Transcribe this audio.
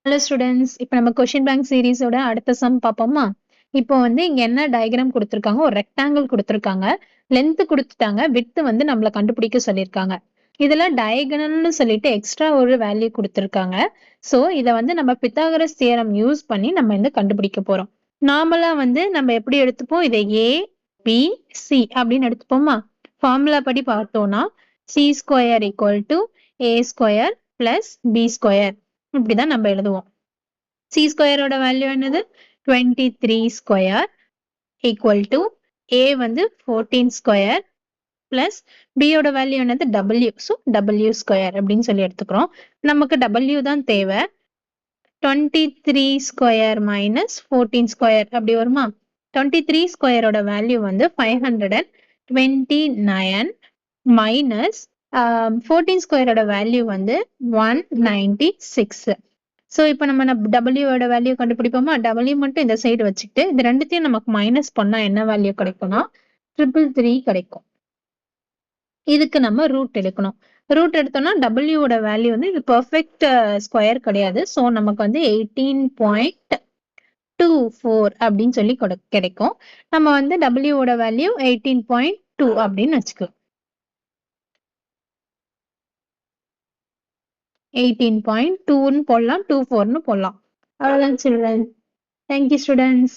Hello students, இப்போ நம்ம question bank சீரிஸோட அடுத்த சம் பார்ப்போமா? இப்போ வந்து இங்க என்ன டயக்ராம் கொடுத்துருக்காங்க? ஒரு ரெக்டாங்கிள் கொடுத்துருக்காங்க. லென்த் கொடுத்துட்டாங்க, விட்த் வந்து நம்மள கண்டுபிடிக்க சொல்லியிருக்காங்க. இதுல டயகனல்னு சொல்லிட்டு எக்ஸ்ட்ரா ஒரு வேல்யூ கொடுத்துருக்காங்க. ஸோ இதை வந்து நம்ம பித்தாகரஸ் தியரம் யூஸ் பண்ணி நம்ம வந்து கண்டுபிடிக்க போறோம். நார்மலா வந்து நம்ம எப்படி எடுத்துப்போம்? இதை ஏ பி சி அப்படின்னு எடுத்துப்போமா? ஃபார்முலா படி பார்த்தோம்னா C square equal to A square plus B square இப்படிதான் நம்ம எழுதுவோம். சி ஸ்கொயரோட வேல்யூ என்னது? 23 ஸ்கொயர் ஈக்குவல் டு ஏ வந்து 14 ஸ்கொயர் பிளஸ் பியோட வேல்யூ என்னது? டபிள்யூ. ஸோ டபிள்யூ ஸ்கொயர் அப்படின்னு சொல்லி எடுத்துக்கிறோம். நமக்கு டபிள்யூ தான் தேவை. 23 ஸ்கொயர் மைனஸ் 14 ஸ்கொயர் அப்படி வருமா? 23 ஸ்கொயரோட வேல்யூ வந்து 529 மைனஸ் 14 ஸ்கொயரோட வேல்யூ வந்து 196. ஸோ இப்போ நம்ம டபிள்யூவோட வேல்யூ கண்டுபிடிப்போமா? டபிள்யூ மட்டும் இந்த சைடு வச்சுக்கிட்டு இது ரெண்டுத்தையும் நமக்கு மைனஸ் பண்ணா என்ன வேல்யூ கிடைக்கும்னா 333 கிடைக்கும். இதுக்கு நம்ம ரூட் எடுக்கணும். ரூட் எடுத்தோம்னா டபிள்யூவோட வேல்யூ வந்து இது பெர்ஃபெக்ட் ஸ்கொயர் கிடையாது. ஸோ நமக்கு வந்து 18.24 அப்படின்னு சொல்லி கிடைக்கும். நம்ம வந்து டபிள்யூவோட வேல்யூ 18.2 அப்படின்னு வச்சுக்கலாம். 18.2ன்னு போடலாம், 24ன்னு போடலாம். அவ்வளவுதான் சில்ட்ரன். Thank you students.